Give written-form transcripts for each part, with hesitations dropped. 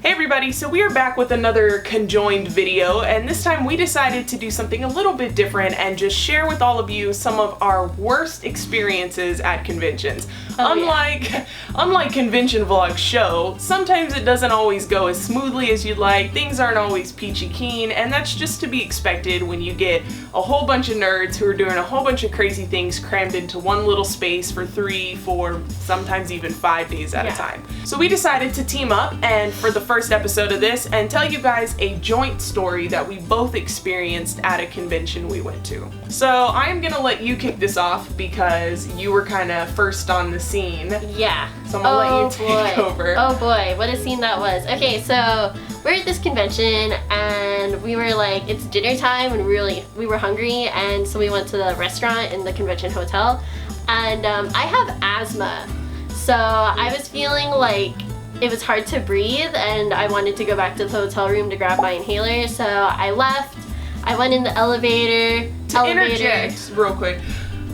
Hey everybody, so we are back with another conjoined video, and this time we decided to do something a little bit different and just share with all of you some of our worst experiences at conventions. Unlike convention vlogs show, sometimes it doesn't always go as smoothly as you'd like, things aren't always peachy keen, and that's just to be expected when you get a whole bunch of nerds who are doing a whole bunch of crazy things crammed into one little space for 3, 4, sometimes even 5 days at a time. So we decided to team up and for the first episode of this and tell you guys a joint story that we both experienced at a convention we went to. So I'm gonna let you kick this off because you were kind of first on the scene. Yeah. So I'm gonna let you take over. Oh boy, what a scene that was. Okay, so we're at this convention and we were like, it's dinner time and we were hungry, and so we went to the restaurant in the convention hotel, and I have asthma. So I was feeling like it was hard to breathe and I wanted to go back to the hotel room to grab my inhaler, so I left. I went in the elevator. Interject real quick.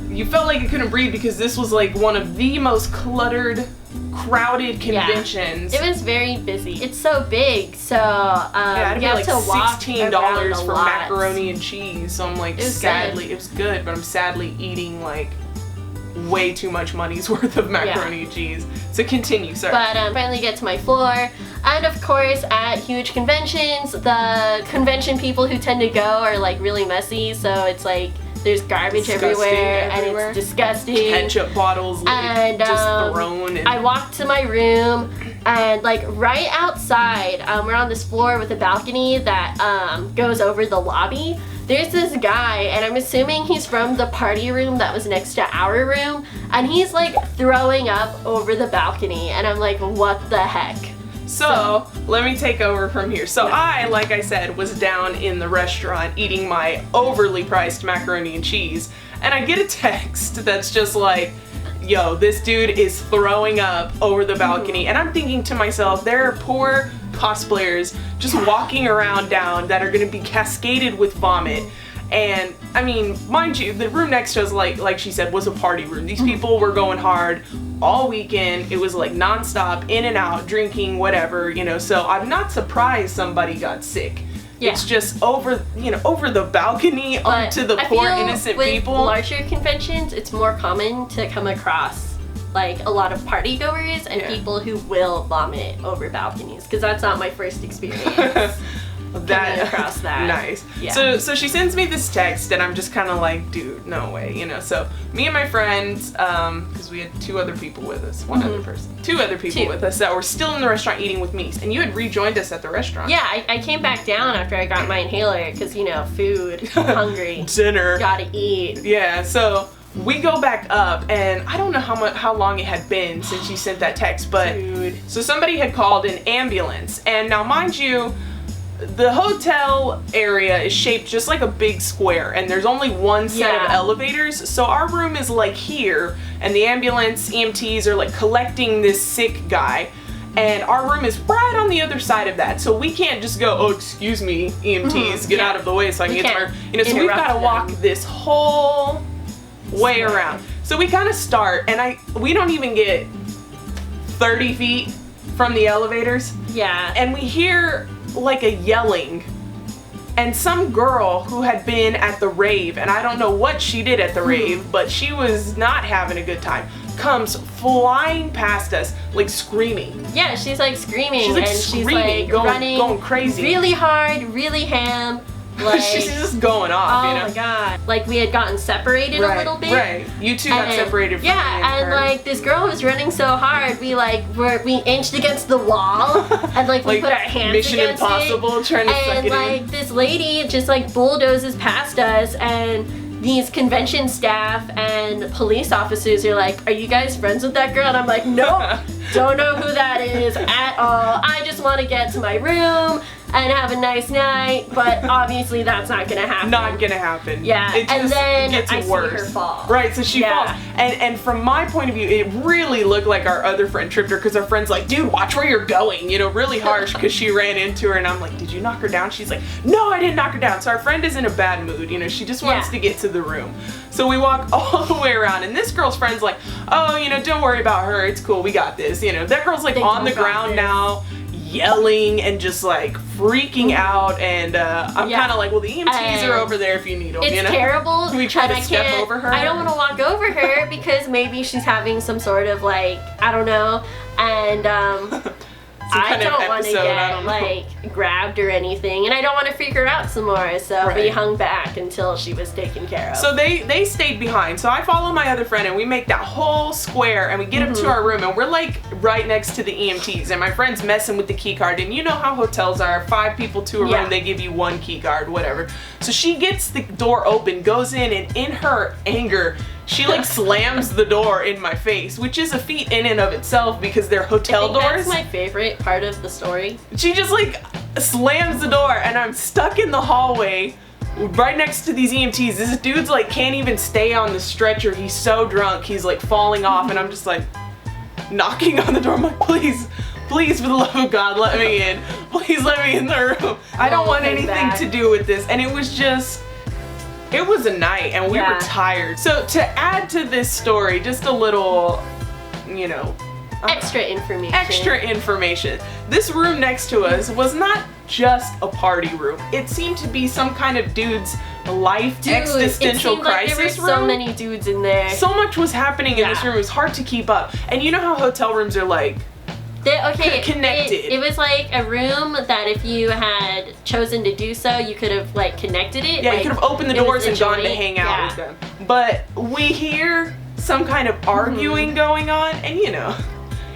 You felt like you couldn't breathe because this was like one of the most cluttered, crowded conventions. Yeah. It was very busy. It's so big, so yeah, you have like to walk $16 for lot. Macaroni and cheese. So I'm like, it was good, but I'm sadly eating like way too much money's worth of macaroni and cheese. So continue, sorry. But finally get to my floor, and of course at huge conventions, the convention people who tend to go are like really messy, so it's like there's garbage everywhere and it's disgusting. Ketchup bottles and just thrown. And I walked to my room, and like right outside, we're on this floor with a balcony that goes over the lobby. There's this guy, and I'm assuming he's from the party room that was next to our room, and he's like throwing up over the balcony, and I'm like, what the heck? So let me take over from here. So I, like I said, was down in the restaurant eating my overly priced macaroni and cheese, and I get a text that's just like, yo, this dude is throwing up over the balcony. And I'm thinking to myself, there are poor cosplayers just walking around down that are gonna be cascaded with vomit. And I mean, mind you, the room next to us, like she said, was a party room. These people were going hard all weekend. It was like nonstop, in and out, drinking, whatever, you know, so I'm not surprised somebody got sick. Yeah. It's just over the balcony onto the poor innocent people. With larger conventions, it's more common to come across like a lot of party goers and people who will vomit over balconies, because that's not my first experience. Across that. Nice. Yeah. So she sends me this text, and I'm just kind of like, dude, no way, you know. So me and my friends, because we had 2 other people with us, 2 other people with us that were still in the restaurant eating with me, and you had rejoined us at the restaurant. Yeah, I came back down after I got my inhaler because, you know, food, hungry, dinner, gotta eat. Yeah, so we go back up, and I don't know how long it had been since you sent that text, but so somebody had called an ambulance, and now mind you, the hotel area is shaped just like a big square, and there's only one set of elevators, so our room is like here, and the ambulance EMTs are like collecting this sick guy, and our room is right on the other side of that, so we can't just go, oh, excuse me, EMTs, get out of the way so I can get to our, you know, so we've got to walk this whole way around. So we kind of start, and we don't even get 30 feet from the elevators. Yeah. And we hear like a yelling, and some girl who had been at the rave, and I don't know what she did at the rave, but she was not having a good time, comes flying past us like screaming. Yeah, she's like screaming, she's like and screaming, she's like going crazy, really hard, really ham. Like, she's just going off, oh you know? My god. Like, we had gotten separated a little bit. Right, you two got separated from me and her. like, this girl was running so hard, we inched against the wall, and like, we put our hands Mission against Impossible, trying to suck it in. And like, this lady just like bulldozes past us, and these convention staff and police officers are like, are you guys friends with that girl? And I'm like, nope, don't know who that is at all. I just want to get to my room and have a nice night, but obviously that's not gonna happen. Not gonna happen. Yeah, it and then gets I worse. see her fall. Right, so she falls. And from my point of view, it really looked like our other friend tripped her, because our friend's like, dude, watch where you're going, you know, really harsh, because she ran into her, and I'm like, did you knock her down? She's like, no, I didn't knock her down. So our friend is in a bad mood, you know, she just wants to get to the room. So we walk all the way around, and this girl's friend's like, oh, you know, don't worry about her, it's cool, we got this, you know. That girl's like on the ground now, yelling and just like freaking out, and I'm kind of like, well, the EMTs are over there if you need them. It's you know? terrible. We try to step over her. I don't want to walk over her because maybe she's having some sort of like, I don't know, and I don't want to get like grabbed or anything, and I don't want to freak her out some more, so we hung back until she was taken care of. So they stayed behind. So I follow my other friend, and we make that whole square, and we get up to our room, and we're like right next to the EMTs, and my friend's messing with the key card, and you know how hotels are, 5 people to a room, they give you 1 key card, whatever. So she gets the door open, goes in, and in her anger, she like slams the door in my face, which is a feat in and of itself because they're hotel doors. That's my favorite part of the story. She just like slams the door, and I'm stuck in the hallway right next to these EMTs. This dude's like can't even stay on the stretcher. He's so drunk, he's like falling off, and I'm just like knocking on the door. I'm like, please, please, for the love of God, let me in. Please let me in the room. I don't want anything to do with this. And it was just, it was a night, and we were tired. So to add to this story, just a little, you know, extra information. Extra information. This room next to us was not just a party room. It seemed to be some kind of dude's existential crisis like there were so many dudes in there. So much was happening in this room. It was hard to keep up. And you know how hotel rooms are like connected. It was like a room that if you had chosen to do so, you could have like connected it. Yeah, like, you could have opened the doors and gone to hang out with them. But we hear some kind of arguing going on, and you know,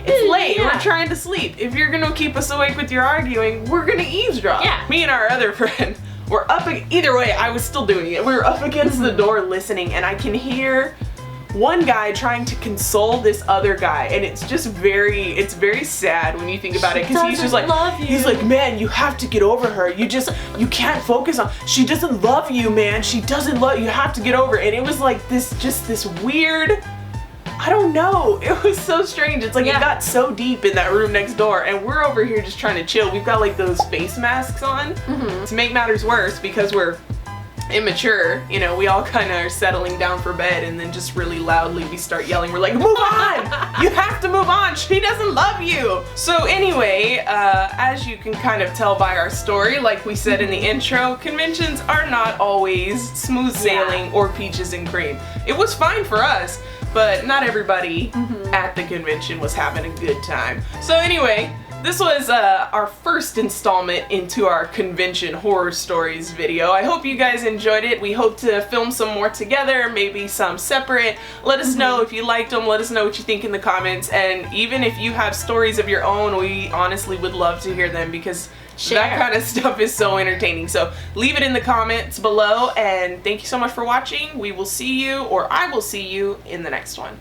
it's late. We're trying to sleep. If you're gonna keep us awake with your arguing, we're gonna eavesdrop. Yeah. Me and our other friend were up. Either way, I was still doing it. We were up against the door listening, and I can hear one guy trying to console this other guy, and it's just very sad when you think about it, because he's just like, he's like, man, you have to get over her. You can't focus on, she doesn't love you, man. She doesn't love you. Have to get over it. And it was like this weird, I don't know. It was so strange. It's like it got so deep in that room next door, and we're over here just trying to chill. We've got like those face masks on to make matters worse because we're immature, you know, we all kind of are settling down for bed, and then just really loudly we start yelling. We're like, move on! You have to move on! She doesn't love you! So anyway, as you can kind of tell by our story, like we said in the intro, conventions are not always smooth sailing or peaches and cream. It was fine for us, but not everybody at the convention was having a good time. So anyway, this was our first installment into our convention horror stories video. I hope you guys enjoyed it. We hope to film some more together, maybe some separate. Let us know if you liked them. Let us know what you think in the comments. And even if you have stories of your own, we honestly would love to hear them, because that kind of stuff is so entertaining. So leave it in the comments below, and thank you so much for watching. We will see you, or I will see you, in the next one.